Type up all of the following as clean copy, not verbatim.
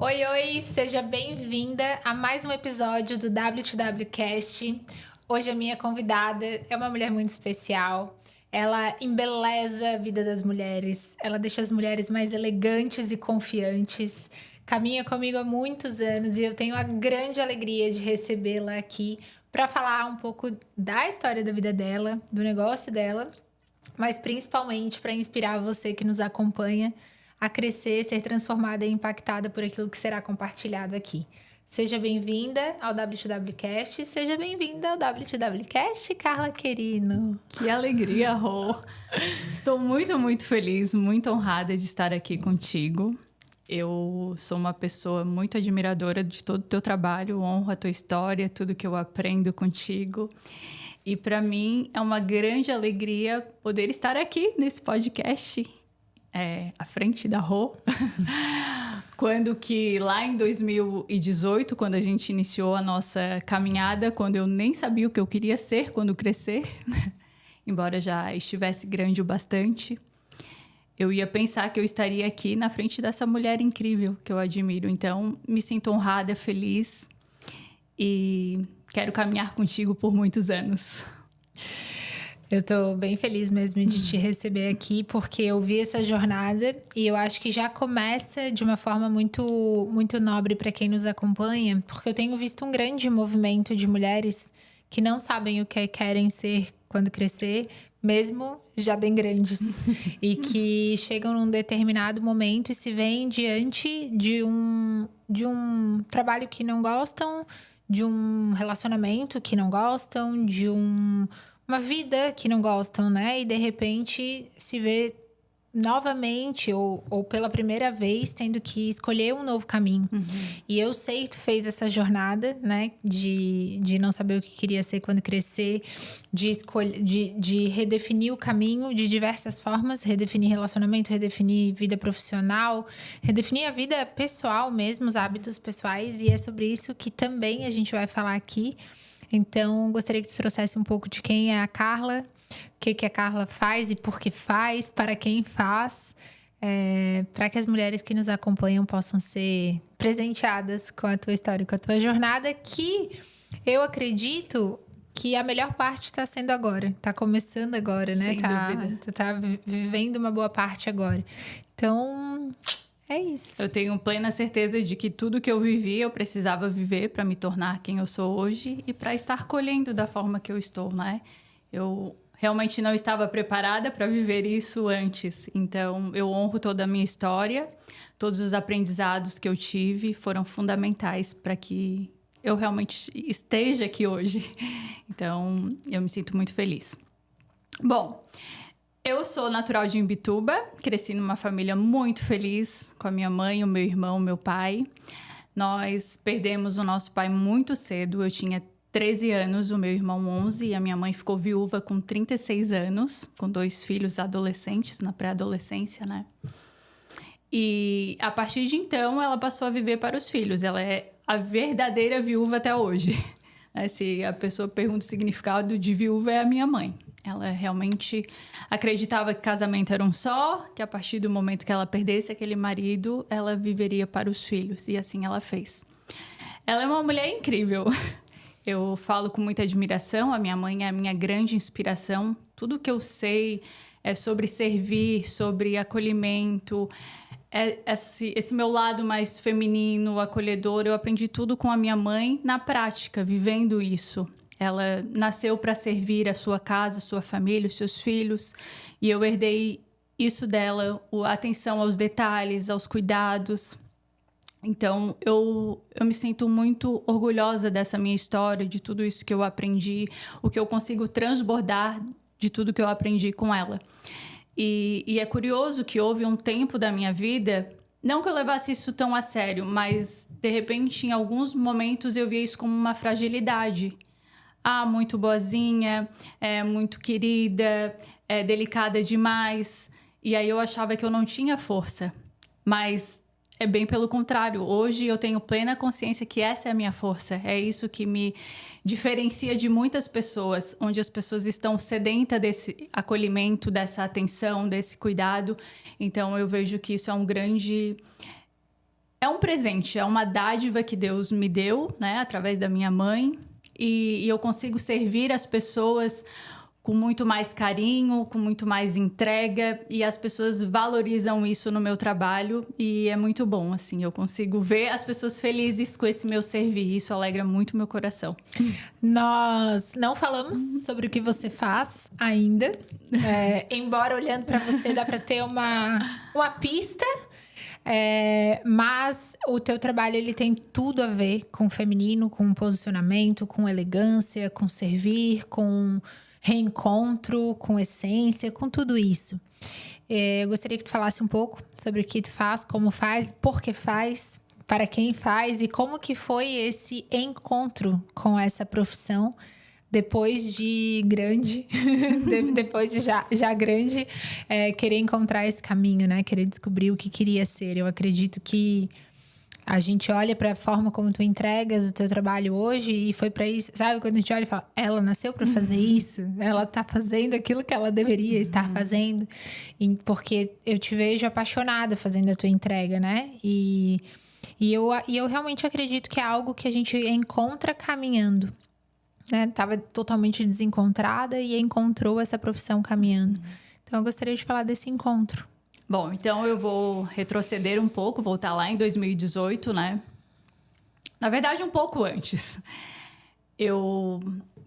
Oi, oi, seja bem-vinda a mais um episódio do W2Wcast. Hoje a minha convidada é uma mulher muito especial. Ela embeleza a vida das mulheres, ela deixa as mulheres mais elegantes e confiantes. Caminha comigo há muitos anos e eu tenho a grande alegria de recebê-la aqui para falar um pouco da história da vida dela, do negócio dela, mas principalmente para inspirar você que nos acompanha a crescer, ser transformada e impactada por aquilo que será compartilhado aqui. Seja bem-vinda ao W2Wcast, seja bem-vinda ao W2Wcast, Carla Querino. Que alegria, Rô! Estou muito feliz, muito honrada de estar aqui contigo. Eu sou uma pessoa muito admiradora de todo o teu trabalho, honro a tua história, tudo que eu aprendo contigo. E para mim é uma grande alegria poder estar aqui nesse podcast, à frente da Rô. Quando que lá em 2018, quando a gente iniciou a nossa caminhada, quando eu nem sabia o que eu queria ser quando crescer, embora já estivesse grande o bastante, eu ia pensar que eu estaria aqui na frente dessa mulher incrível que eu admiro. Então, me sinto honrada, feliz e quero caminhar contigo por muitos anos. Eu tô bem feliz mesmo de te receber aqui, porque eu vi essa jornada e eu acho que já começa de uma forma muito nobre para quem nos acompanha, porque eu tenho visto um grande movimento de mulheres que não sabem o que querem ser quando crescer, mesmo já bem grandes, e que chegam num determinado momento e se veem diante de um trabalho que não gostam, de um relacionamento que não gostam, de uma vida que não gostam, né? E de repente se vê novamente ou pela primeira vez tendo que escolher um novo caminho. E eu sei que tu fez essa jornada, né? De não saber o que queria ser quando crescer, de redefinir o caminho de diversas formas, redefinir relacionamento, redefinir vida profissional, redefinir a vida pessoal mesmo, os hábitos pessoais. E é sobre isso que também a gente vai falar aqui. Então, gostaria que tu trouxesse um pouco de quem é a Carla, o que a Carla faz e por que faz, para quem faz, para que as mulheres que nos acompanham possam ser presenteadas com a tua história, com a tua jornada, que eu acredito que a melhor parte está sendo agora, está começando agora, né? Sem dúvida. Tu tá vivendo uma boa parte agora. Então, é isso. Eu tenho plena certeza de que tudo que eu vivi, eu precisava viver para me tornar quem eu sou hoje e para estar colhendo da forma que eu estou, né? Eu realmente não estava preparada para viver isso antes. Então, eu honro toda a minha história, todos os aprendizados que eu tive foram fundamentais para que eu realmente esteja aqui hoje. Então, eu me sinto muito feliz. Bom, eu sou natural de Imbituba, cresci numa família muito feliz, com a minha mãe, o meu irmão, o meu pai. Nós perdemos o nosso pai muito cedo, eu tinha 13 anos, o meu irmão 11, e a minha mãe ficou viúva com 36 anos, com 2 filhos adolescentes, na pré-adolescência, né? E a partir de então, ela passou a viver para os filhos, ela é a verdadeira viúva até hoje. Se a pessoa pergunta o significado de viúva, é a minha mãe. Ela realmente acreditava que casamento era um só, que a partir do momento que ela perdesse aquele marido, ela viveria para os filhos. E assim ela fez. Ela é uma mulher incrível. Eu falo com muita admiração. A minha mãe é a minha grande inspiração. Tudo que eu sei é sobre servir, sobre acolhimento. Esse meu lado mais feminino, acolhedor, eu aprendi tudo com a minha mãe na prática, vivendo isso. Ela nasceu para servir a sua casa, a sua família, os seus filhos. E eu herdei isso dela, a atenção aos detalhes, aos cuidados. Então, eu me sinto muito orgulhosa dessa minha história, de tudo isso que eu aprendi, o que eu consigo transbordar de tudo que eu aprendi com ela. E é curioso que houve um tempo da minha vida, não que eu levasse isso tão a sério, mas, de repente, em alguns momentos eu via isso como uma fragilidade. Muito boazinha, muito querida, delicada demais. E aí eu achava que eu não tinha força. Mas é bem pelo contrário. Hoje eu tenho plena consciência que essa é a minha força. É isso que me diferencia de muitas pessoas, onde as pessoas estão sedentas desse acolhimento, dessa atenção, desse cuidado. Então eu vejo que isso é um grande É um presente, é uma dádiva que Deus me deu, né, através da minha mãe, e eu consigo servir as pessoas com muito mais carinho, com muito mais entrega, e as pessoas valorizam isso no meu trabalho, e é muito bom, assim, eu consigo ver as pessoas felizes com esse meu servir, isso alegra muito meu coração. Nós não falamos sobre o que você faz ainda, embora olhando para você dá para ter uma pista. Mas o teu trabalho ele tem tudo a ver com o feminino, com posicionamento, com elegância, com servir, com reencontro, com essência, com tudo isso. Eu gostaria que tu falasse um pouco sobre o que tu faz, como faz, por que faz, para quem faz e como que foi esse encontro com essa profissão depois de grande, depois de já grande, querer encontrar esse caminho, né? Querer descobrir o que queria ser. Eu acredito que a gente olha para a forma como tu entregas o teu trabalho hoje e foi para isso, sabe? Quando a gente olha e fala, ela nasceu para fazer isso, ela tá fazendo aquilo que ela deveria estar fazendo, porque eu te vejo apaixonada fazendo a tua entrega, né? E eu realmente acredito que é algo que a gente encontra caminhando. Né? Tava totalmente desencontrada e encontrou essa profissão caminhando. Então, eu gostaria de falar desse encontro. Bom, então eu vou retroceder um pouco, voltar lá em 2018, né? Na verdade, um pouco antes.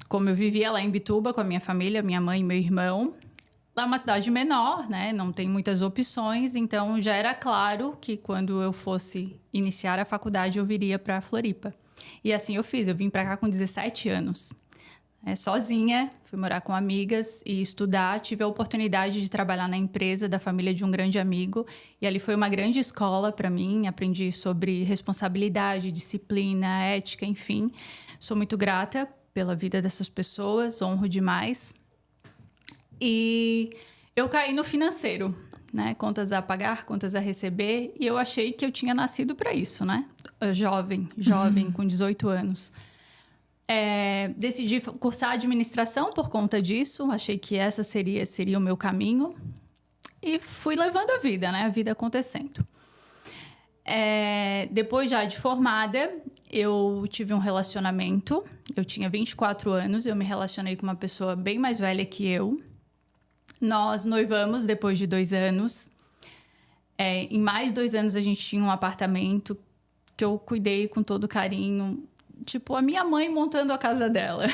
Como eu vivia lá em Bituba com a minha família, minha mãe e meu irmão, lá é uma cidade menor, né? Não tem muitas opções, então já era claro que quando eu fosse iniciar a faculdade, eu viria para Floripa. E assim eu fiz, eu vim para cá com 17 anos. Sozinha, fui morar com amigas e estudar. Tive a oportunidade de trabalhar na empresa da família de um grande amigo. E ali foi uma grande escola para mim. Aprendi sobre responsabilidade, disciplina, ética, enfim. Sou muito grata pela vida dessas pessoas, honro demais. E eu caí no financeiro, né? Contas a pagar, contas a receber. E eu achei que eu tinha nascido para isso, né? Jovem, com 18 anos. Decidi cursar administração por conta disso. Achei que essa seria o meu caminho. E fui levando a vida, né? A vida acontecendo. Depois já de formada, eu tive um relacionamento. Eu tinha 24 anos. Eu me relacionei com uma pessoa bem mais velha que eu. Nós noivamos depois de 2 anos. Em mais 2 anos, a gente tinha um apartamento que eu cuidei com todo carinho. Tipo, a minha mãe montando a casa dela.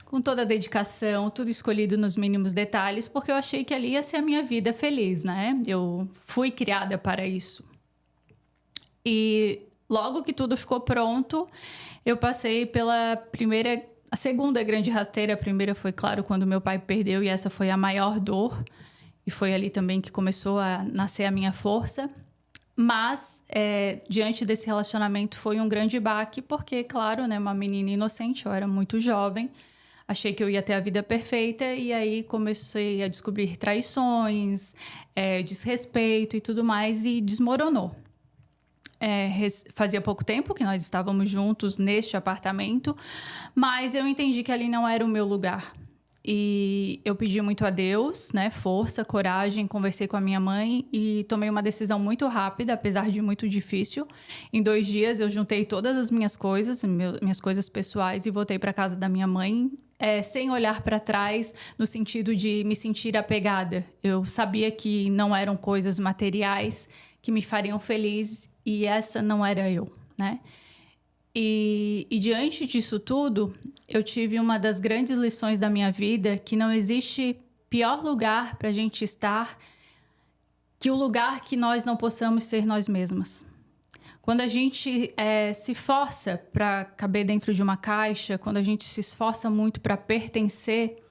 Com toda a dedicação, tudo escolhido nos mínimos detalhes, porque eu achei que ali ia ser a minha vida feliz, né? Eu fui criada para isso. E logo que tudo ficou pronto, eu passei pela a segunda grande rasteira. A primeira foi, claro, quando meu pai perdeu, e essa foi a maior dor. E foi ali também que começou a nascer a minha força. Mas, diante desse relacionamento, foi um grande baque, porque, claro, né, uma menina inocente, eu era muito jovem, achei que eu ia ter a vida perfeita, e aí comecei a descobrir traições, desrespeito e tudo mais, e desmoronou. Fazia pouco tempo que nós estávamos juntos neste apartamento, mas eu entendi que ali não era o meu lugar. E eu pedi muito a Deus, né, força, coragem, conversei com a minha mãe e tomei uma decisão muito rápida, apesar de muito difícil. Em 2 dias eu juntei todas as minhas coisas pessoais, e voltei para casa da minha mãe, sem olhar para trás, no sentido de me sentir apegada. Eu sabia que não eram coisas materiais que me fariam feliz, e essa não era eu, né? E diante disso tudo, eu tive uma das grandes lições da minha vida, que não existe pior lugar para a gente estar que o lugar que nós não possamos ser nós mesmas. Quando a gente se força para caber dentro de uma caixa, quando a gente se esforça muito para pertencer,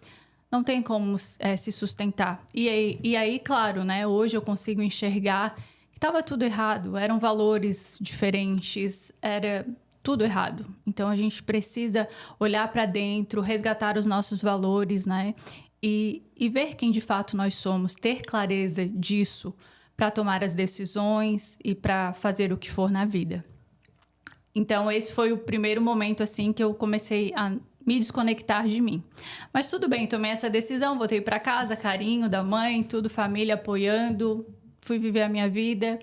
não tem como se sustentar. E aí, claro, né, hoje eu consigo enxergar que estava tudo errado, eram valores diferentes, era tudo errado. Então, a gente precisa olhar para dentro, resgatar os nossos valores, né? E ver quem de fato nós somos, ter clareza disso para tomar as decisões e para fazer o que for na vida. Então, esse foi o primeiro momento, assim, que eu comecei a me desconectar de mim. Mas tudo bem, tomei essa decisão, voltei para casa, carinho da mãe, tudo, família apoiando, fui viver a minha vida.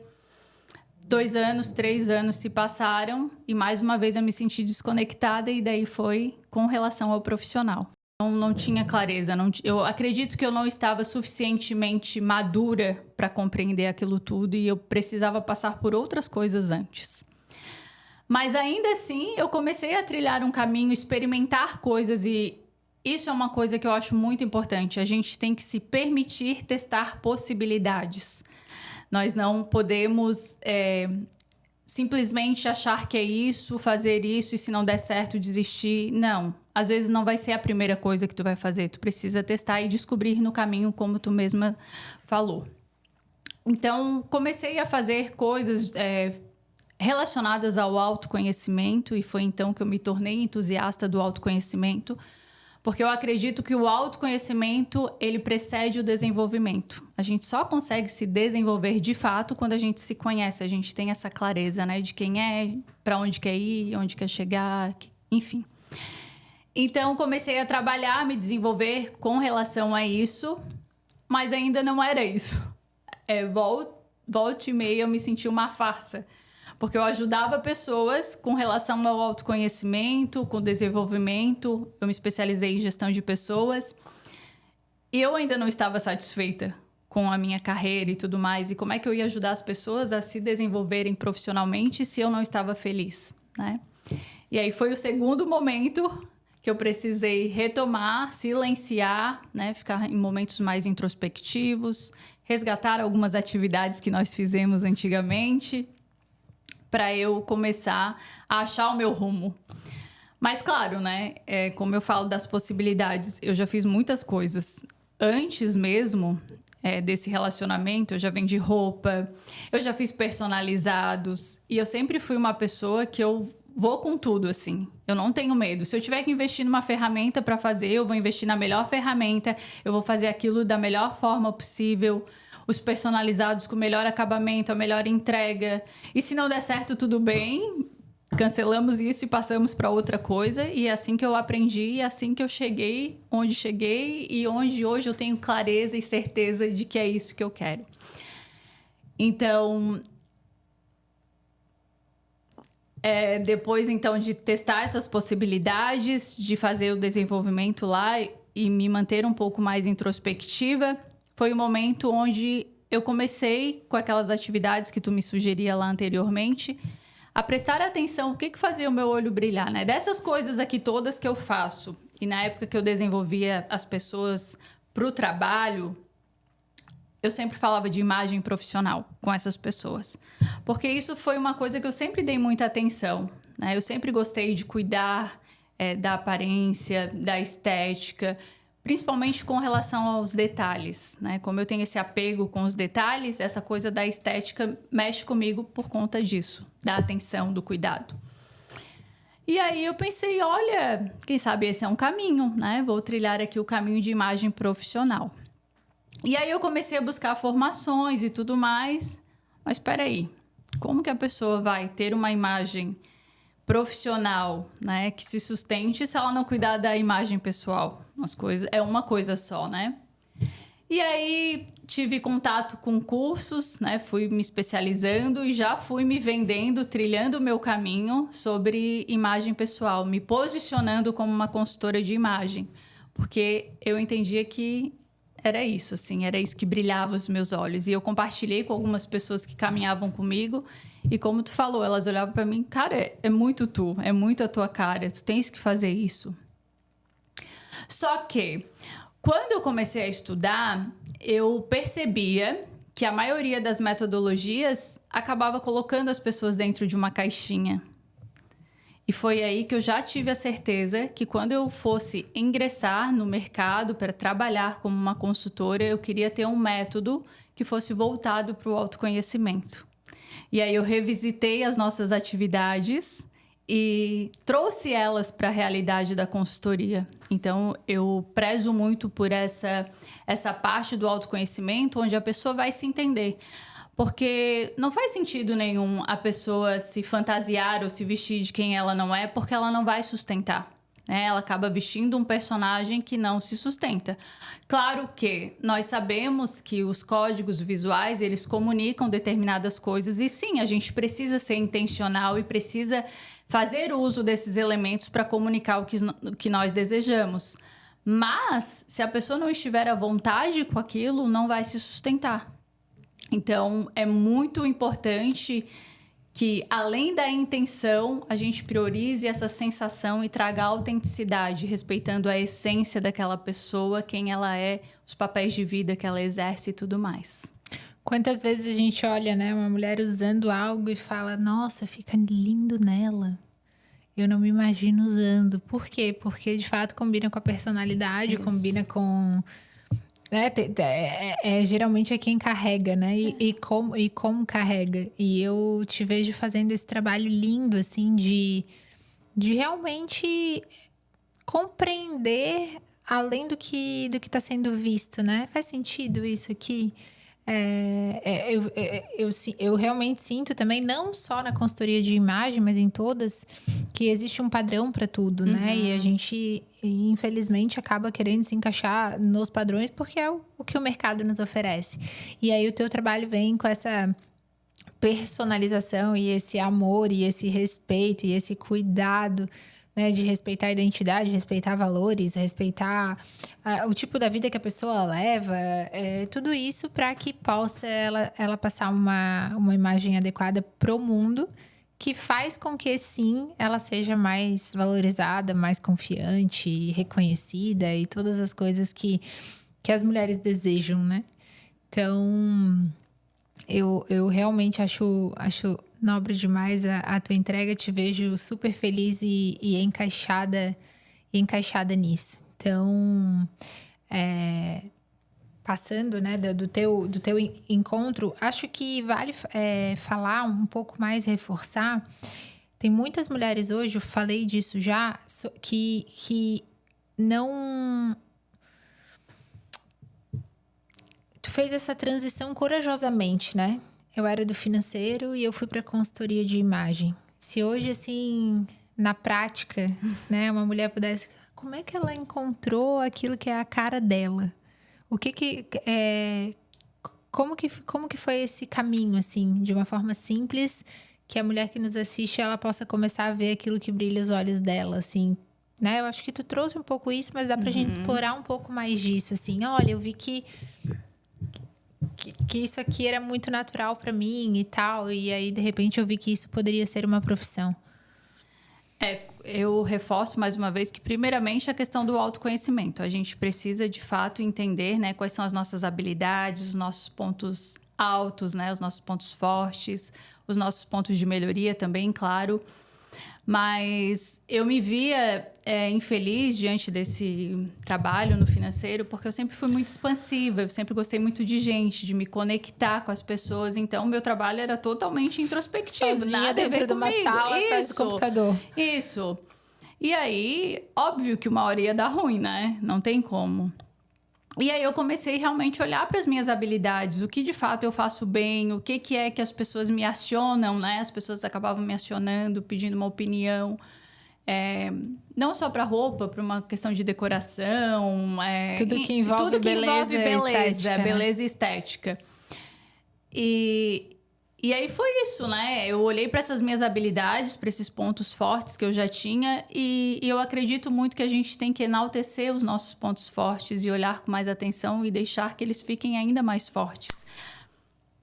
2 anos, 3 anos se passaram e mais uma vez eu me senti desconectada e daí foi com relação ao profissional. Não tinha clareza, eu acredito que eu não estava suficientemente madura para compreender aquilo tudo e eu precisava passar por outras coisas antes. Mas ainda assim, eu comecei a trilhar um caminho, experimentar coisas e isso é uma coisa que eu acho muito importante. A gente tem que se permitir testar possibilidades. Nós não podemos simplesmente achar que é isso, fazer isso e se não der certo, desistir. Não, às vezes não vai ser a primeira coisa que tu vai fazer. Tu precisa testar e descobrir no caminho, como tu mesma falou. Então, comecei a fazer coisas relacionadas ao autoconhecimento e foi então que eu me tornei entusiasta do autoconhecimento, porque eu acredito que o autoconhecimento, ele precede o desenvolvimento. A gente só consegue se desenvolver de fato quando a gente se conhece, a gente tem essa clareza, né, de quem é, para onde quer ir, onde quer chegar, enfim. Então, comecei a trabalhar, me desenvolver com relação a isso, mas ainda não era isso. Volta e meia eu me senti uma farsa. Porque eu ajudava pessoas com relação ao autoconhecimento, com desenvolvimento. Eu me especializei em gestão de pessoas. E eu ainda não estava satisfeita com a minha carreira e tudo mais. E como é que eu ia ajudar as pessoas a se desenvolverem profissionalmente se eu não estava feliz, né? E aí foi o segundo momento que eu precisei retomar, silenciar, né? Ficar em momentos mais introspectivos, resgatar algumas atividades que nós fizemos antigamente, para eu começar a achar o meu rumo. Mas claro, né? Como eu falo das possibilidades, eu já fiz muitas coisas. Antes mesmo desse relacionamento, eu já vendi roupa, eu já fiz personalizados. E eu sempre fui uma pessoa que eu vou com tudo, assim. Eu não tenho medo. Se eu tiver que investir numa ferramenta para fazer, eu vou investir na melhor ferramenta. Eu vou fazer aquilo da melhor forma possível. Os personalizados com o melhor acabamento, a melhor entrega. E se não der certo, tudo bem. Cancelamos isso e passamos para outra coisa. E é assim que eu aprendi, é assim que eu cheguei onde cheguei e onde hoje eu tenho clareza e certeza de que é isso que eu quero. Então, depois então de testar essas possibilidades, de fazer o desenvolvimento lá e me manter um pouco mais introspectiva, foi o momento onde eu comecei com aquelas atividades que tu me sugeria lá anteriormente, a prestar atenção o que fazia o meu olho brilhar, né? Dessas coisas aqui todas que eu faço, e na época que eu desenvolvia as pessoas para o trabalho, eu sempre falava de imagem profissional com essas pessoas. Porque isso foi uma coisa que eu sempre dei muita atenção, né? Eu sempre gostei de cuidar da aparência, da estética, principalmente com relação aos detalhes, né? Como eu tenho esse apego com os detalhes, essa coisa da estética mexe comigo por conta disso, da atenção, do cuidado. E aí eu pensei, olha, quem sabe esse é um caminho, né? Vou trilhar aqui o caminho de imagem profissional. E aí eu comecei a buscar formações e tudo mais, mas espera aí, como que a pessoa vai ter uma imagem profissional, né, que se sustente se ela não cuidar da imagem pessoal? É uma coisa só, né? E aí tive contato com cursos, né? Fui me especializando e já fui me vendendo, trilhando o meu caminho sobre imagem pessoal, me posicionando como uma consultora de imagem, porque eu entendia que era isso, assim, era isso que brilhava os meus olhos. E eu compartilhei com algumas pessoas que caminhavam comigo e como tu falou, elas olhavam para mim, cara, é muito tu, é muito a tua cara, tu tens que fazer isso. Só que, quando eu comecei a estudar, eu percebia que a maioria das metodologias acabava colocando as pessoas dentro de uma caixinha. E foi aí que eu já tive a certeza que quando eu fosse ingressar no mercado para trabalhar como uma consultora, eu queria ter um método que fosse voltado para o autoconhecimento. E aí eu revisitei as nossas atividades e trouxe elas para a realidade da consultoria. Então, eu prezo muito por essa parte do autoconhecimento, onde a pessoa vai se entender. Porque não faz sentido nenhum a pessoa se fantasiar ou se vestir de quem ela não é, porque ela não vai sustentar, né? Ela acaba vestindo um personagem que não se sustenta. Claro que nós sabemos que os códigos visuais, eles comunicam determinadas coisas e sim, a gente precisa ser intencional e precisa fazer uso desses elementos para comunicar o que nós desejamos. Mas, se a pessoa não estiver à vontade com aquilo, não vai se sustentar. Então, é muito importante que, além da intenção, a gente priorize essa sensação e traga autenticidade, respeitando a essência daquela pessoa, quem ela é, os papéis de vida que ela exerce e tudo mais. Quantas vezes a gente olha, né, uma mulher usando algo e fala, nossa, fica lindo nela. Eu não me imagino usando. Por quê? Porque, de fato, combina com a personalidade, isso. Combina com... geralmente é quem carrega, né? E como carrega. E eu te vejo fazendo esse trabalho lindo, assim, de realmente compreender além do que está sendo visto, né? Faz sentido isso aqui? Eu realmente sinto também, não só na consultoria de imagem, mas em todas, que existe um padrão para tudo, né? E a gente, infelizmente, acaba querendo se encaixar nos padrões porque é o que o mercado nos oferece. E aí o teu trabalho vem com essa personalização e esse amor e esse respeito e esse cuidado, né, de respeitar a identidade, respeitar valores, respeitar o tipo da vida que a pessoa leva, tudo isso para que possa ela passar uma imagem adequada para o mundo, que faz com que, sim, ela seja mais valorizada, mais confiante, reconhecida e todas as coisas que as mulheres desejam, né? Então, eu realmente acho nobre demais a tua entrega, te vejo super feliz e encaixada nisso. Então, passando, né, do teu encontro, acho que vale falar um pouco mais, reforçar. Tem muitas mulheres hoje, eu falei disso já, que não... Tu fez essa transição corajosamente, né? Eu era do financeiro e eu fui para consultoria de imagem. Se hoje, assim, na prática, né, uma mulher pudesse... Como é que ela encontrou aquilo que é a cara dela? Como que foi esse caminho, assim, de uma forma simples, que a mulher que nos assiste, ela possa começar a ver aquilo que brilha os olhos dela, assim, né? Eu acho que tu trouxe um pouco isso, mas dá pra gente explorar um pouco mais disso, assim. Olha, eu vi que isso aqui era muito natural para mim e tal, e aí de repente eu vi que isso poderia ser uma profissão. Eu reforço mais uma vez que primeiramente a questão do autoconhecimento. A gente precisa de fato entender, né, quais são as nossas habilidades, os nossos pontos altos, né, os nossos pontos fortes, os nossos pontos de melhoria também, claro. Mas eu me via infeliz diante desse trabalho no financeiro, porque eu sempre fui muito expansiva, eu sempre gostei muito de gente, de me conectar com as pessoas. Então, meu trabalho era totalmente introspectivo. Sozinha nada dentro de uma sala, atrás do computador. Isso. E aí, óbvio que uma hora ia dar ruim, né? Não tem como. E aí eu comecei realmente a olhar para as minhas habilidades, o que de fato eu faço bem, o que é que as pessoas me acionam, né? As pessoas acabavam me acionando, pedindo uma opinião, não só para roupa, para uma questão de decoração, tudo que envolve beleza estética, beleza e estética. E aí foi isso, né? Eu olhei para essas minhas habilidades, para esses pontos fortes que eu já tinha e eu acredito muito que a gente tem que enaltecer os nossos pontos fortes e olhar com mais atenção e deixar que eles fiquem ainda mais fortes.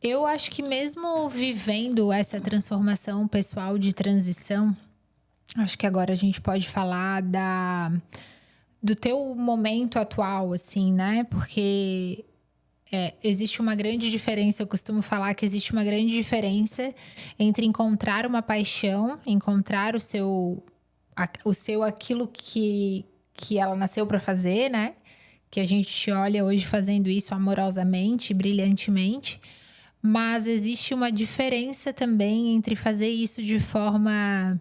Eu acho que mesmo vivendo essa transformação pessoal de transição, acho que agora a gente pode falar do teu momento atual, assim, né? Porque... existe uma grande diferença, eu costumo falar que existe uma grande diferença entre encontrar uma paixão, encontrar aquilo que ela nasceu para fazer, né? Que a gente olha hoje fazendo isso amorosamente, brilhantemente, mas existe uma diferença também entre fazer isso de forma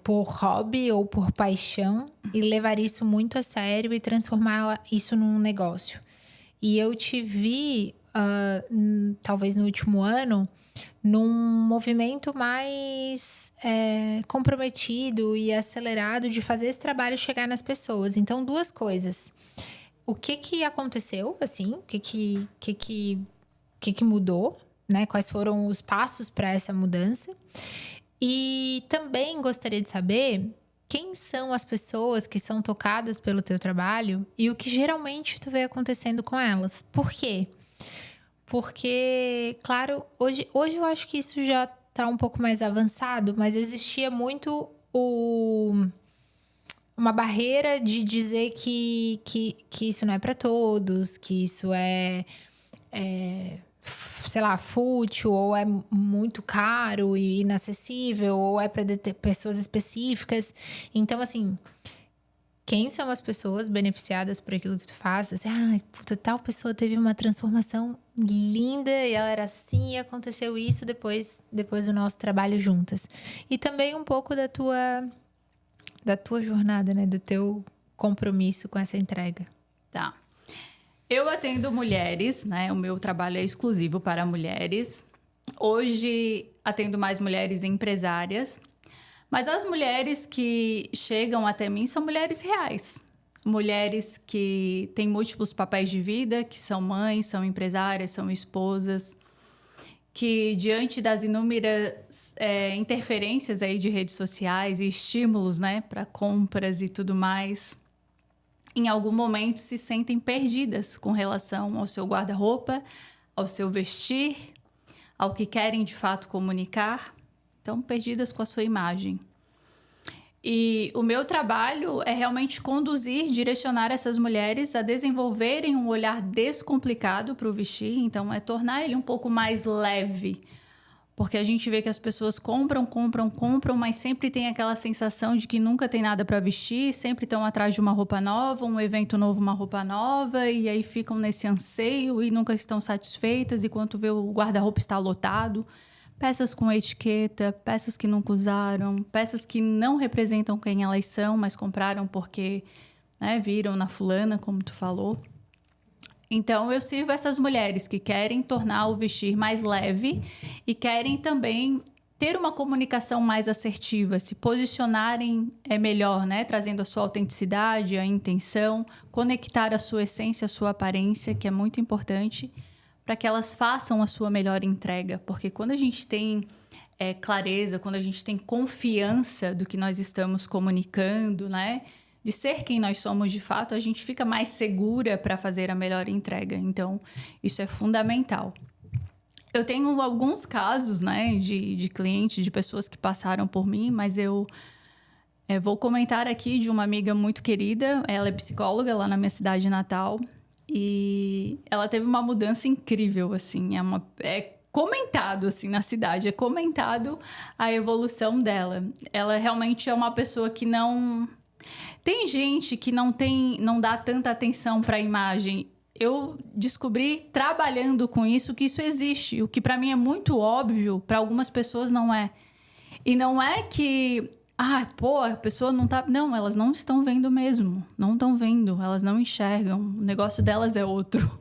por hobby ou por paixão e levar isso muito a sério e transformar isso num negócio. E eu te vi, talvez no último ano, num movimento mais comprometido e acelerado de fazer esse trabalho chegar nas pessoas. Então, 2 coisas. O que aconteceu, assim? O que mudou, né? Quais foram os passos para essa mudança? E também gostaria de saber quem são as pessoas que são tocadas pelo teu trabalho e o que geralmente tu vê acontecendo com elas. Por quê? Porque, claro, hoje eu acho que isso já tá um pouco mais avançado, mas existia muito uma barreira de dizer que isso não é para todos, que isso sei lá, fútil, ou é muito caro e inacessível, ou é para pessoas específicas. Então, assim, quem são as pessoas beneficiadas por aquilo que tu faz? Assim, puta, tal pessoa teve uma transformação linda e ela era assim e aconteceu isso depois do nosso trabalho juntas. E também um pouco da tua jornada, né? Do teu compromisso com essa entrega. Tá. Eu atendo mulheres, né? O meu trabalho é exclusivo para mulheres. Hoje atendo mais mulheres empresárias. Mas as mulheres que chegam até mim são mulheres reais. Mulheres que têm múltiplos papéis de vida, que são mães, são empresárias, são esposas, que diante das inúmeras interferências aí de redes sociais e estímulos, né, para compras e tudo mais, em algum momento se sentem perdidas com relação ao seu guarda-roupa, ao seu vestir, ao que querem de fato comunicar. Estão perdidas com a sua imagem. E o meu trabalho é realmente conduzir, direcionar essas mulheres a desenvolverem um olhar descomplicado para o vestir. Então, é tornar ele um pouco mais leve. Porque a gente vê que as pessoas compram, mas sempre tem aquela sensação de que nunca tem nada para vestir, sempre estão atrás de uma roupa nova, um evento novo, uma roupa nova, e aí ficam nesse anseio e nunca estão satisfeitas, e quando vê o guarda-roupa está lotado. Peças com etiqueta, peças que nunca usaram, peças que não representam quem elas são, mas compraram porque, né, viram na fulana, como tu falou. Então, eu sirvo essas mulheres que querem tornar o vestir mais leve e querem também ter uma comunicação mais assertiva, se posicionarem melhor, né, trazendo a sua autenticidade, a intenção, conectar a sua essência, a sua aparência, que é muito importante, para que elas façam a sua melhor entrega. Porque quando a gente tem clareza, quando a gente tem confiança do que nós estamos comunicando, né? De ser quem nós somos de fato, a gente fica mais segura para fazer a melhor entrega. Então, isso é fundamental. Eu tenho alguns casos, né? De clientes, de pessoas que passaram por mim, mas eu vou comentar aqui de uma amiga muito querida. Ela é psicóloga lá na minha cidade natal. E ela teve uma mudança incrível, assim. É comentado, assim, na cidade. É comentado a evolução dela. Ela realmente é uma pessoa que não... Tem gente que não dá tanta atenção para a imagem. Eu descobri, trabalhando com isso, que isso existe. O que para mim é muito óbvio, para algumas pessoas não é. E não é que... a pessoa não tá... Não, elas não estão vendo mesmo. Não estão vendo, elas não enxergam. O negócio delas é outro.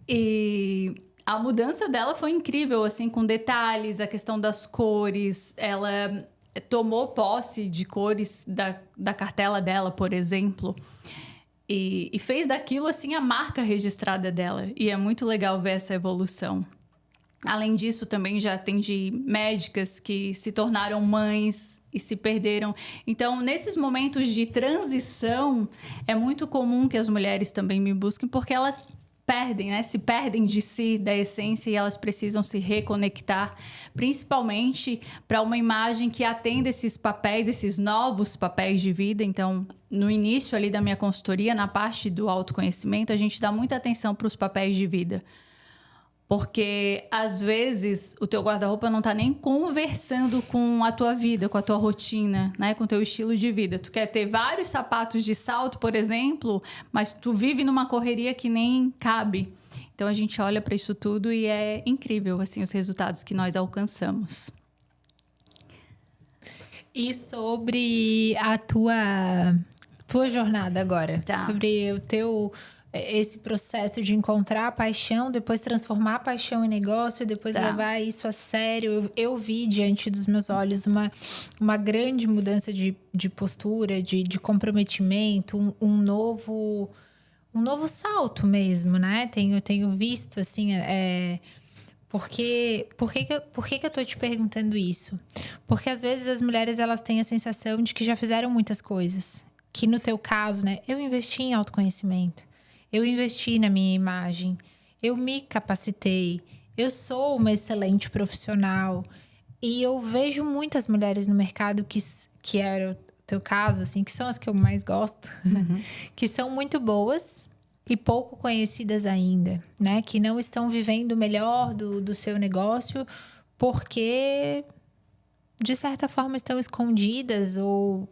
E a mudança dela foi incrível, assim, com detalhes, a questão das cores. Ela tomou posse de cores da cartela dela, por exemplo. E fez daquilo, assim, a marca registrada dela. E é muito legal ver essa evolução. Além disso, também já atendi médicas que se tornaram mães e se perderam. Então, nesses momentos de transição, é muito comum que as mulheres também me busquem, porque elas perdem, né? Se perdem de si, da essência, e elas precisam se reconectar, principalmente para uma imagem que atenda esses papéis, esses novos papéis de vida. Então, no início ali da minha consultoria, na parte do autoconhecimento, a gente dá muita atenção para os papéis de vida. Porque, às vezes, o teu guarda-roupa não tá nem conversando com a tua vida, com a tua rotina, né? Com o teu estilo de vida. Tu quer ter vários sapatos de salto, por exemplo, mas tu vive numa correria que nem cabe. Então, a gente olha para isso tudo e é incrível, assim, os resultados que nós alcançamos. E sobre a tua jornada agora? Tá. Sobre o teu... esse processo de encontrar a paixão, depois transformar a paixão em negócio, depois levar isso a sério. Eu vi diante dos meus olhos uma grande mudança de postura, de comprometimento, um novo salto mesmo, né? Tenho visto, assim, por que eu tô te perguntando isso? Porque às vezes as mulheres, elas têm a sensação de que já fizeram muitas coisas. Que no teu caso, né? Eu investi em autoconhecimento. Eu investi na minha imagem. Eu me capacitei. Eu sou uma excelente profissional. E eu vejo muitas mulheres no mercado que era o teu caso, assim, que são as que eu mais gosto. Que são muito boas e pouco conhecidas ainda, né? Que não estão vivendo o melhor do seu negócio porque, de certa forma, estão escondidas ou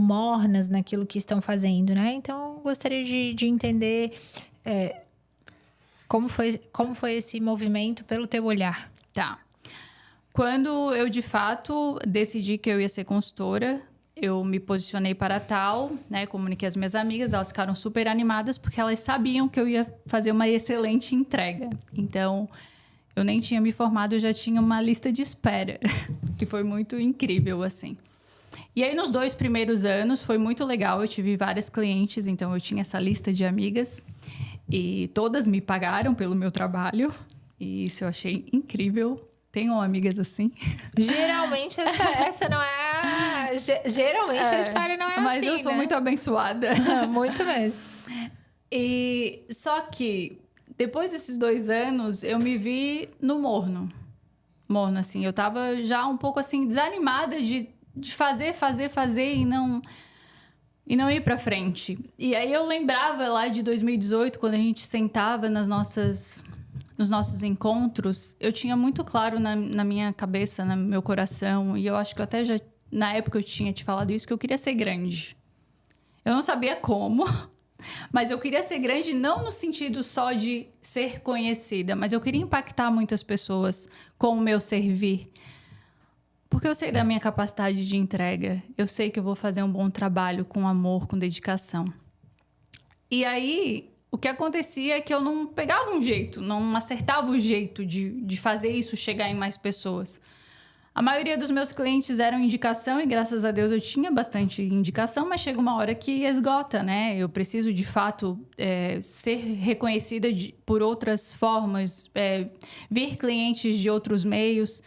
mornas naquilo que estão fazendo, né? Então, gostaria de entender como foi esse movimento pelo teu olhar. Tá. Quando eu, de fato, decidi que eu ia ser consultora, eu me posicionei para tal, né? Comuniquei às minhas amigas, elas ficaram super animadas porque elas sabiam que eu ia fazer uma excelente entrega. Então, eu nem tinha me formado, eu já tinha uma lista de espera, que foi muito incrível, assim. E aí, nos 2 primeiros anos, foi muito legal. Eu tive várias clientes, então eu tinha essa lista de amigas. E todas me pagaram pelo meu trabalho. E isso eu achei incrível. Tenham amigas assim. Geralmente, essa não é... Geralmente, a história não é mas assim, eu sou muito abençoada. Muito mesmo. E só que, depois desses 2 anos, eu me vi no morno. Morno, assim. Eu tava já um pouco, assim, desanimada de fazer e não ir pra frente. E aí eu lembrava lá de 2018, quando a gente sentava nos nossos encontros, eu tinha muito claro na minha cabeça, no meu coração, e eu acho que eu até já, na época eu tinha te falado isso, que eu queria ser grande. Eu não sabia como, mas eu queria ser grande não no sentido só de ser conhecida, mas eu queria impactar muitas pessoas com o meu servir. Porque eu sei da minha capacidade de entrega. Eu sei que eu vou fazer um bom trabalho com amor, com dedicação. E aí, o que acontecia é que eu não pegava um jeito, não acertava o jeito de fazer isso chegar em mais pessoas. A maioria dos meus clientes eram indicação e, graças a Deus, eu tinha bastante indicação, mas chega uma hora que esgota, né? Eu preciso, de fato, ser reconhecida por outras formas, vir clientes de outros meios.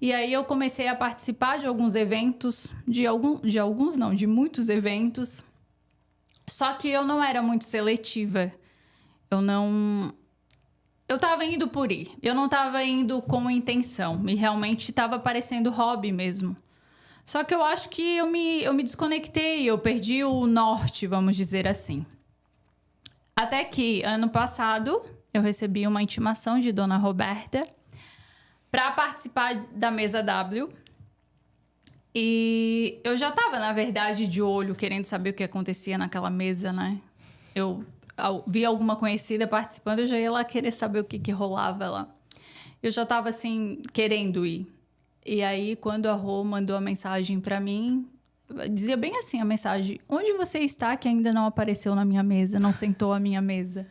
E aí eu comecei a participar de alguns eventos, de muitos eventos. Só que eu não era muito seletiva. Eu tava indo por ir. Eu não tava indo com intenção. E realmente tava parecendo hobby mesmo. Só que eu acho que eu me desconectei. Eu perdi o norte, vamos dizer assim. Até que, ano passado, eu recebi uma intimação de Dona Roberta para participar da mesa W. E eu já estava, na verdade, de olho, querendo saber o que acontecia naquela mesa, né? Eu vi alguma conhecida participando, eu já ia lá querer saber o que rolava lá. Eu já estava, assim, querendo ir. E aí, quando a Rô mandou a mensagem para mim, dizia bem assim a mensagem: onde você está que ainda não apareceu na minha mesa, não sentou à minha mesa?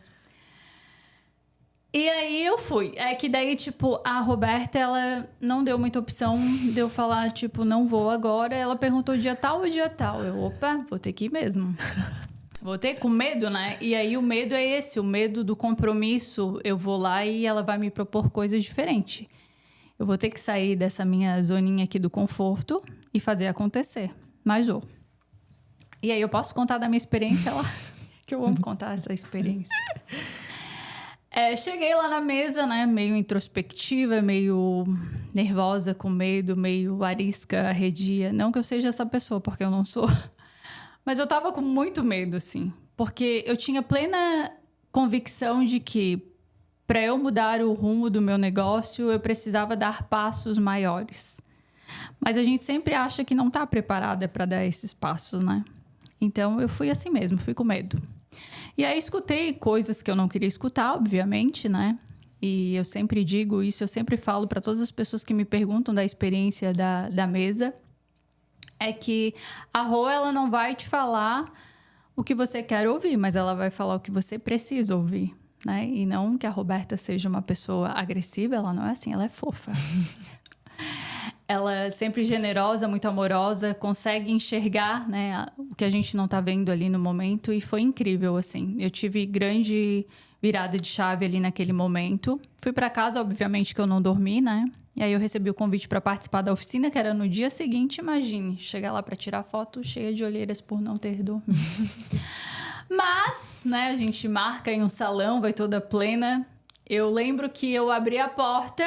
E aí eu fui. É que daí, tipo, a Roberta, ela não deu muita opção de eu falar, tipo, não vou agora. Ela perguntou dia tal ou dia tal. Eu, opa, vou ter que ir mesmo. Vou ter com medo, né? E aí o medo é esse, o medo do compromisso. Eu vou lá e ela vai me propor coisas diferentes. Eu vou ter que sair dessa minha zoninha aqui do conforto e fazer acontecer. Mas vou. E aí eu posso contar da minha experiência lá? Que eu amo contar essa experiência. Cheguei lá na mesa, né, meio introspectiva, meio nervosa, com medo, meio arisca, arredia. Não que eu seja essa pessoa, porque eu não sou. Mas eu tava com muito medo, assim. Porque eu tinha plena convicção de que, para eu mudar o rumo do meu negócio, eu precisava dar passos maiores. Mas a gente sempre acha que não tá preparada para dar esses passos, né? Então, eu fui assim mesmo, fui com medo. E aí escutei coisas que eu não queria escutar, obviamente, né? E eu sempre digo isso, eu sempre falo para todas as pessoas que me perguntam da experiência da mesa, é que a Rô, ela não vai te falar o que você quer ouvir, mas ela vai falar o que você precisa ouvir, né? E não que a Roberta seja uma pessoa agressiva, ela não é assim, ela é fofa. Ela é sempre generosa, muito amorosa, consegue enxergar, né, o que a gente não tá vendo ali no momento, e foi incrível, assim. Eu tive grande virada de chave ali naquele momento. Fui para casa, obviamente que eu não dormi, né? E aí eu recebi o convite para participar da oficina, que era no dia seguinte, imagine, chegar lá para tirar foto cheia de olheiras por não ter dormido. Mas, né, a gente marca em um salão, vai toda plena. Eu lembro que eu abri a porta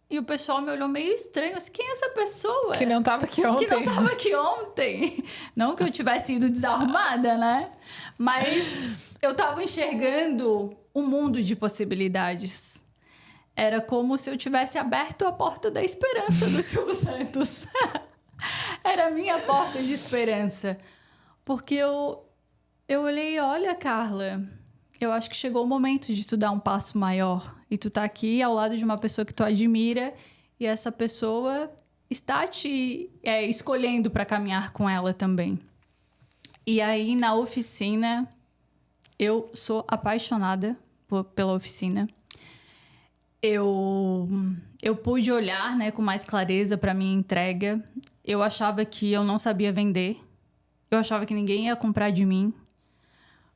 e o pessoal me olhou meio estranho. Assim, quem é essa pessoa? Que não tava aqui ontem. Que não tava aqui ontem. Não que eu tivesse ido desarrumada, né? Mas eu tava enxergando um mundo de possibilidades. Era como se eu tivesse aberto a porta da esperança do Silvio Santos. Era a minha porta de esperança. Porque eu olhei, olha, Carla, eu acho que chegou o momento de tu dar um passo maior. E tu tá aqui ao lado de uma pessoa que tu admira e essa pessoa está te escolhendo para caminhar com ela também. E aí, na oficina, eu sou apaixonada pela oficina. Eu pude olhar, né, com mais clareza para minha entrega. Eu achava que eu não sabia vender. Eu achava que ninguém ia comprar de mim.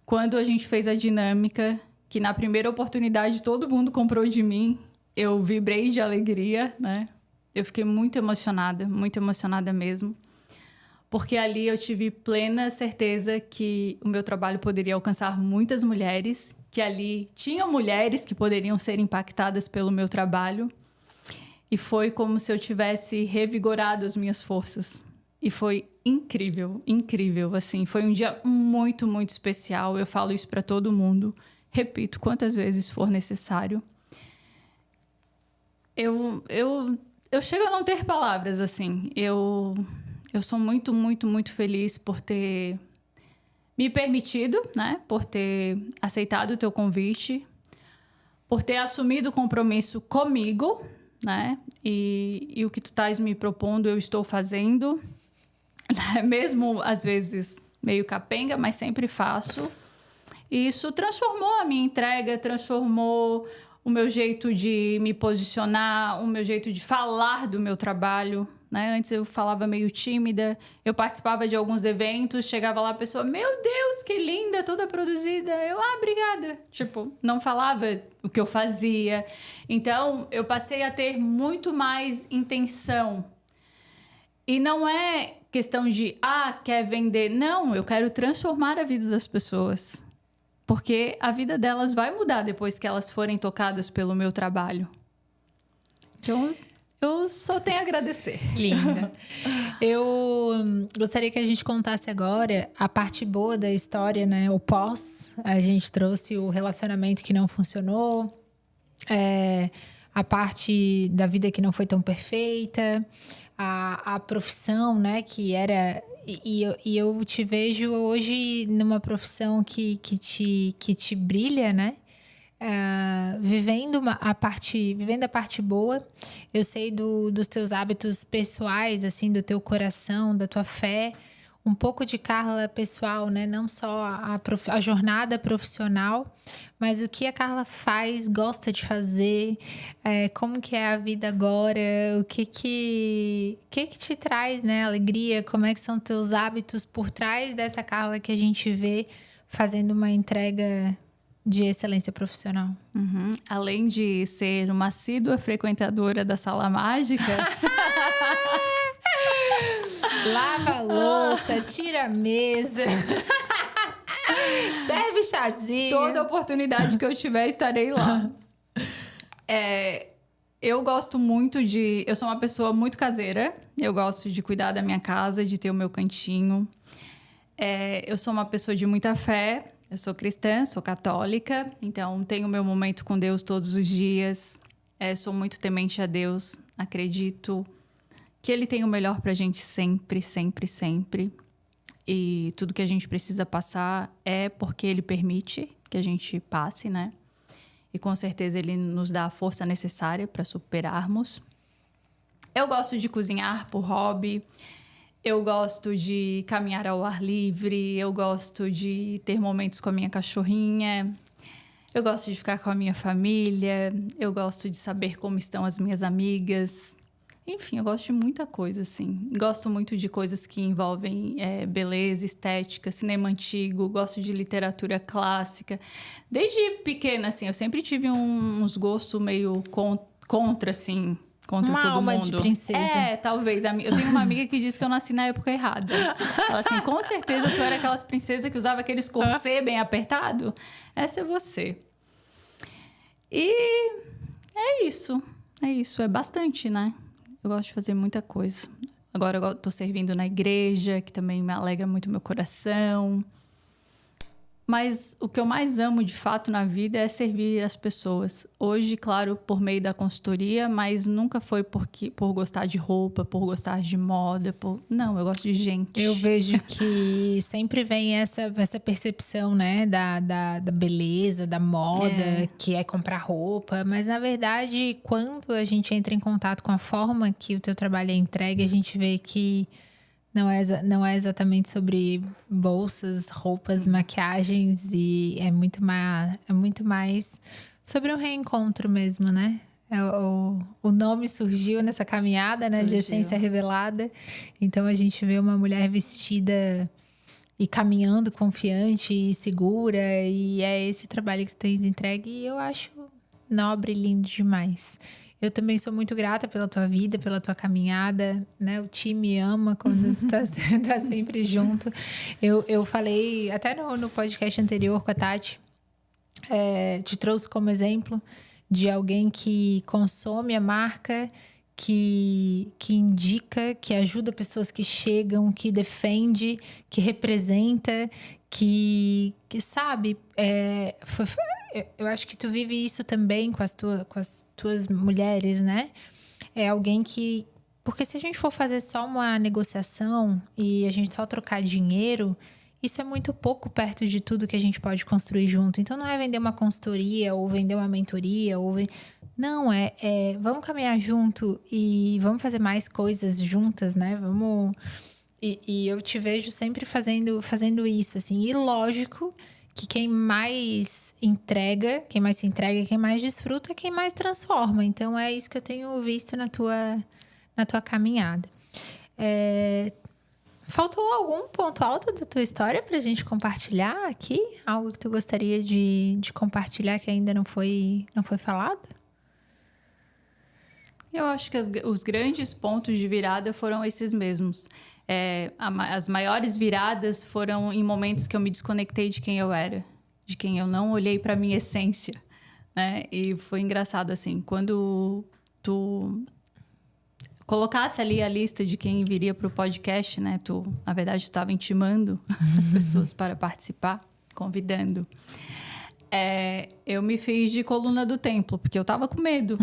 Quando a gente fez a dinâmica, que na primeira oportunidade todo mundo comprou de mim, eu vibrei de alegria, né? Eu fiquei muito emocionada mesmo. Porque ali eu tive plena certeza que o meu trabalho poderia alcançar muitas mulheres, que ali tinham mulheres que poderiam ser impactadas pelo meu trabalho. E foi como se eu tivesse revigorado as minhas forças. E foi incrível, incrível, assim. Foi um dia muito, muito especial. Eu falo isso para todo mundo. Repito quantas vezes for necessário. Eu chego a não ter palavras, assim. Eu sou muito, muito, muito feliz por ter me permitido, né? Por ter aceitado o teu convite. Por ter assumido o compromisso comigo, né? E o que tu estás me propondo, eu estou fazendo. Mesmo, às vezes, meio capenga, mas sempre faço. E isso transformou a minha entrega, transformou o meu jeito de me posicionar, o meu jeito de falar do meu trabalho, né? Antes eu falava meio tímida, eu participava de alguns eventos, chegava lá a pessoa, meu Deus, que linda, toda produzida. Eu, obrigada. Tipo, não falava o que eu fazia. Então, eu passei a ter muito mais intenção. E não é questão de, quer vender. Não, eu quero transformar a vida das pessoas. Porque a vida delas vai mudar depois que elas forem tocadas pelo meu trabalho. Então, eu só tenho a agradecer. Linda. Eu gostaria que a gente contasse agora a parte boa da história, né? O pós. A gente trouxe o relacionamento que não funcionou. A parte da vida que não foi tão perfeita. A profissão, né? Que era... E eu te vejo hoje numa profissão que te brilha, né? Vivendo a parte boa. Eu sei dos teus hábitos pessoais, assim, do teu coração, da tua fé. Um pouco de Carla pessoal, né? Não só a jornada profissional, mas o que a Carla faz, gosta de fazer, como que é a vida agora, o que te traz, né? Alegria, como é que são teus hábitos por trás dessa Carla que a gente vê fazendo uma entrega de excelência profissional. Uhum. Além de ser uma assídua frequentadora da Sala Mágica... Lava a louça, tira a mesa, serve chazinho. Toda oportunidade que eu tiver, estarei lá. Eu gosto muito de... Eu sou uma pessoa muito caseira. Eu gosto de cuidar da minha casa, de ter o meu cantinho. Eu sou uma pessoa de muita fé. Eu sou cristã, sou católica. Então, tenho o meu momento com Deus todos os dias. Sou muito temente a Deus. Acredito que Ele tem o melhor pra gente sempre, sempre, sempre. E tudo que a gente precisa passar é porque Ele permite que a gente passe, né? E com certeza Ele nos dá a força necessária para superarmos. Eu gosto de cozinhar por hobby. Eu gosto de caminhar ao ar livre, eu gosto de ter momentos com a minha cachorrinha, eu gosto de ficar com a minha família, eu gosto de saber como estão as minhas amigas. Enfim, eu gosto de muita coisa, assim. Gosto muito de coisas que envolvem beleza, estética, cinema antigo, gosto de literatura clássica. Desde pequena, assim, eu sempre tive uns gostos meio contra, assim, contra uma todo alma mundo. de princesa. Talvez. Eu tenho uma amiga que disse que eu nasci na época errada. Ela assim, com certeza tu era aquelas princesas que usavam aqueles corset bem apertado. Essa é você. E é isso. É isso. É bastante, né? Eu gosto de fazer muita coisa. Agora eu tô servindo na igreja, que também me alegra muito meu coração. Mas o que eu mais amo, de fato, na vida é servir as pessoas. Hoje, claro, por meio da consultoria, mas nunca foi por gostar de roupa, por gostar de moda. Não, eu gosto de gente. Eu vejo que sempre vem essa percepção, né, da beleza, da moda, que é comprar roupa. Mas, na verdade, quando a gente entra em contato com a forma que o teu trabalho é entregue, a gente vê que não é exatamente sobre bolsas, roupas, maquiagens, e é muito mais sobre um reencontro mesmo, né? O nome surgiu nessa caminhada, né? De Essência Revelada. Então a gente vê uma mulher vestida e caminhando confiante e segura, e é esse trabalho que tu tens entregue, e eu acho nobre e lindo demais. Eu também sou muito grata pela tua vida, pela tua caminhada, né? O time ama quando tu tá sempre junto. Eu falei, até no podcast anterior com a Tati, te trouxe como exemplo de alguém que consome a marca, que indica, que ajuda pessoas que chegam, que defende, que representa, que sabe, eu acho que tu vive isso também com as tuas mulheres, né? É alguém que... Porque se a gente for fazer só uma negociação e a gente só trocar dinheiro, isso é muito pouco perto de tudo que a gente pode construir junto. Então não é vender uma consultoria ou vender uma mentoria, não, vamos caminhar junto e vamos fazer mais coisas juntas, né? Vamos... E eu te vejo sempre fazendo isso, assim. E lógico que quem mais entrega, quem mais se entrega, quem mais desfruta, é quem mais transforma. Então, é isso que eu tenho visto na tua caminhada. Faltou algum ponto alto da tua história pra gente compartilhar aqui? Algo que tu gostaria de compartilhar que ainda não foi falado? Eu acho que os grandes pontos de virada foram esses mesmos. As maiores viradas foram em momentos que eu me desconectei de quem eu era, de quem eu não olhei para minha essência, né? E foi engraçado, assim, quando tu colocasse ali a lista de quem viria para o podcast, né? Na verdade, tu estava intimando as pessoas para participar, convidando. Eu me fiz de coluna do templo, porque eu tava com medo.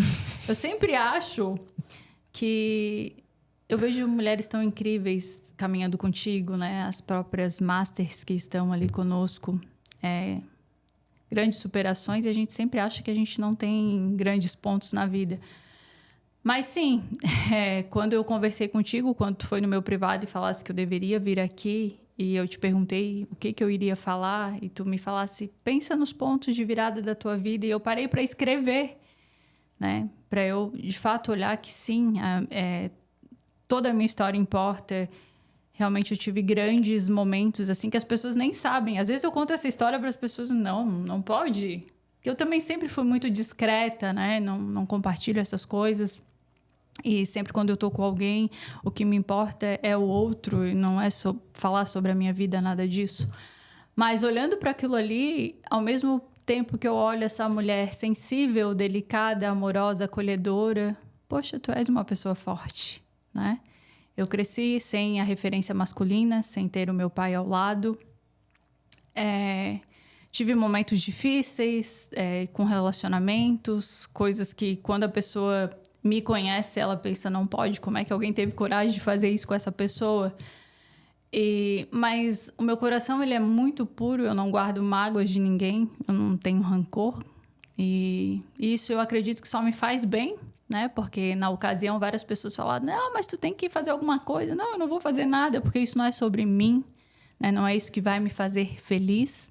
Eu sempre acho que... Eu vejo mulheres tão incríveis caminhando contigo, né? As próprias masters que estão ali conosco. Grandes superações, e a gente sempre acha que a gente não tem grandes pontos na vida. Mas sim, quando eu conversei contigo, quando tu foi no meu privado e falasse que eu deveria vir aqui, e eu te perguntei o que eu iria falar, e tu me falasse, pensa nos pontos de virada da tua vida, e eu parei para escrever, né? Para eu, de fato, olhar que sim, toda a minha história importa. Realmente eu tive grandes momentos, assim, que as pessoas nem sabem. Às vezes eu conto essa história para as pessoas, não pode. Eu também sempre fui muito discreta, né? Não compartilho essas coisas. E sempre quando eu tô com alguém, o que me importa é o outro, e não é falar sobre a minha vida, nada disso. Mas olhando para aquilo ali, ao mesmo tempo que eu olho essa mulher sensível, delicada, amorosa, acolhedora, poxa, tu és uma pessoa forte, né? Eu cresci sem a referência masculina, sem ter o meu pai ao lado. Tive momentos difíceis com relacionamentos, coisas que quando a pessoa me conhece, ela pensa, não pode, como é que alguém teve coragem de fazer isso com essa pessoa? Mas o meu coração, ele é muito puro, eu não guardo mágoas de ninguém, eu não tenho rancor. E isso eu acredito que só me faz bem, né? Porque na ocasião várias pessoas falaram, não, mas tu tem que fazer alguma coisa. Não, eu não vou fazer nada, porque isso não é sobre mim, né? Não é isso que vai me fazer feliz.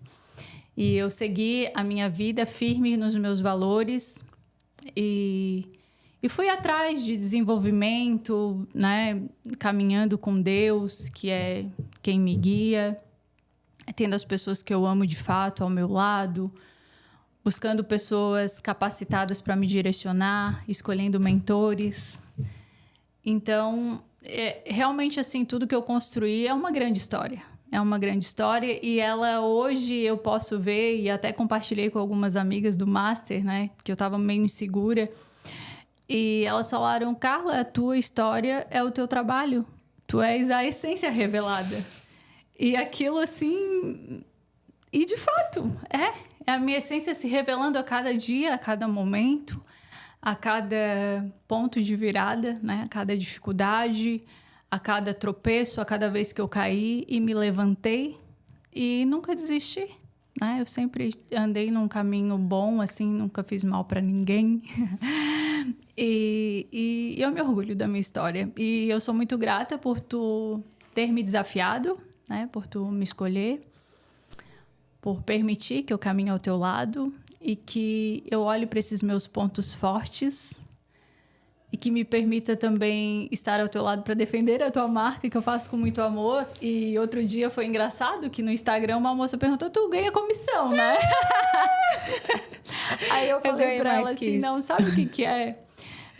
E eu segui a minha vida firme nos meus valores e fui atrás de desenvolvimento, né? Caminhando com Deus, que é quem me guia, tendo as pessoas que eu amo de fato ao meu lado, buscando pessoas capacitadas para me direcionar, escolhendo mentores. Então, realmente, assim, tudo que eu construí é uma grande história. É uma grande história e ela hoje eu posso ver, e até compartilhei com algumas amigas do Master, né? Que eu estava meio insegura. E elas falaram, Carla, a tua história é o teu trabalho. Tu és a essência revelada. E aquilo, assim... E, de fato, é a minha essência se revelando a cada dia, a cada momento, a cada ponto de virada, né? A cada dificuldade, a cada tropeço, a cada vez que eu caí e me levantei e nunca desisti, né? Eu sempre andei num caminho bom, assim, nunca fiz mal para ninguém. E eu me orgulho da minha história. E eu sou muito grata por tu ter me desafiado, né? Por tu me escolher, por permitir que eu caminhe ao teu lado e que eu olhe para esses meus pontos fortes e que me permita também estar ao teu lado para defender a tua marca, que eu faço com muito amor. E outro dia foi engraçado que no Instagram uma moça perguntou, tu ganha comissão, né? Aí eu falei para ela assim, não, sabe o que é?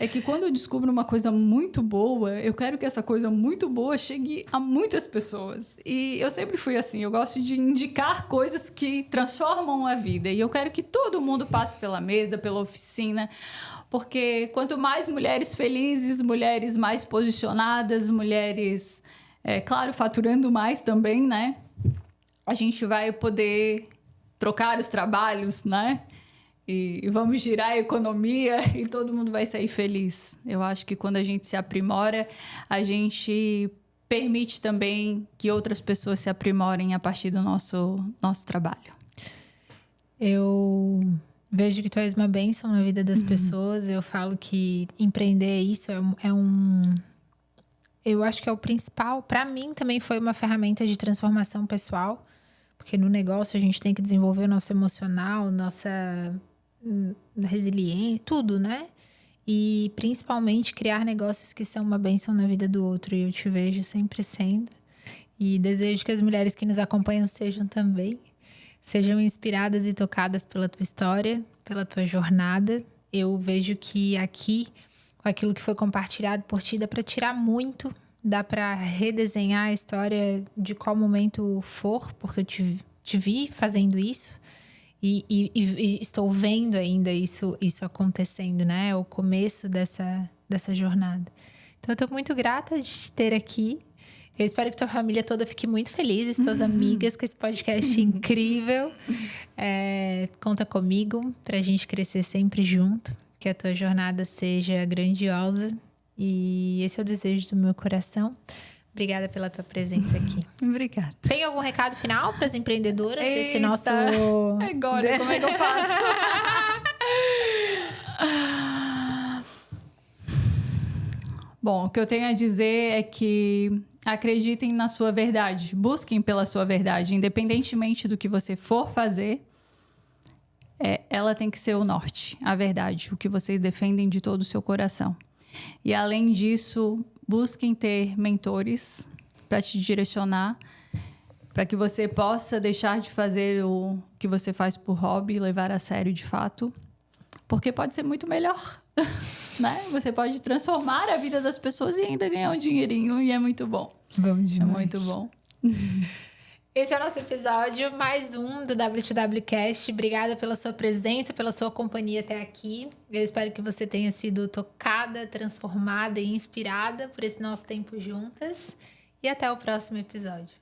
É que quando eu descubro uma coisa muito boa, eu quero que essa coisa muito boa chegue a muitas pessoas. E eu sempre fui assim, eu gosto de indicar coisas que transformam a vida. E eu quero que todo mundo passe pela mesa, pela oficina, porque quanto mais mulheres felizes, mulheres mais posicionadas, mulheres, claro, faturando mais também, né? A gente vai poder trocar os trabalhos, né? E vamos girar a economia e todo mundo vai sair feliz. Eu acho que quando a gente se aprimora, a gente permite também que outras pessoas se aprimorem a partir do nosso trabalho. Eu vejo que tu és uma bênção na vida das pessoas. Eu falo que empreender isso eu acho que é o principal. Para mim também foi uma ferramenta de transformação pessoal. Porque no negócio a gente tem que desenvolver o nosso emocional, nossa resiliência, tudo, né? E principalmente criar negócios que são uma bênção na vida do outro. E eu te vejo sempre sendo. E desejo que as mulheres que nos acompanham sejam também. Sejam inspiradas e tocadas pela tua história, pela tua jornada. Eu vejo que aqui, com aquilo que foi compartilhado por ti, dá para tirar muito. Dá para redesenhar a história de qual momento for, porque eu te vi fazendo isso. E estou vendo ainda isso acontecendo, né? O começo dessa jornada. Então, eu estou muito grata de te ter aqui. Eu espero que tua família toda fique muito feliz, suas amigas, com esse podcast incrível. Conta comigo pra gente crescer sempre junto. Que a tua jornada seja grandiosa. E esse é o desejo do meu coração. Obrigada pela tua presença aqui. Obrigada. Tem algum recado final para as empreendedoras desse nosso... Agora, como é que eu faço? Bom, o que eu tenho a dizer é que acreditem na sua verdade. Busquem pela sua verdade. Independentemente do que você for fazer, ela tem que ser o norte, a verdade. O que vocês defendem de todo o seu coração. E além disso, busquem ter mentores para te direcionar, para que você possa deixar de fazer o que você faz por hobby e levar a sério de fato, porque pode ser muito melhor, né? Você pode transformar a vida das pessoas e ainda ganhar um dinheirinho, e é muito bom. Bom demais. É muito bom. Esse é o nosso episódio, mais um do WTWcast. Obrigada pela sua presença, pela sua companhia até aqui. Eu espero que você tenha sido tocada, transformada e inspirada por esse nosso tempo juntas. E até o próximo episódio.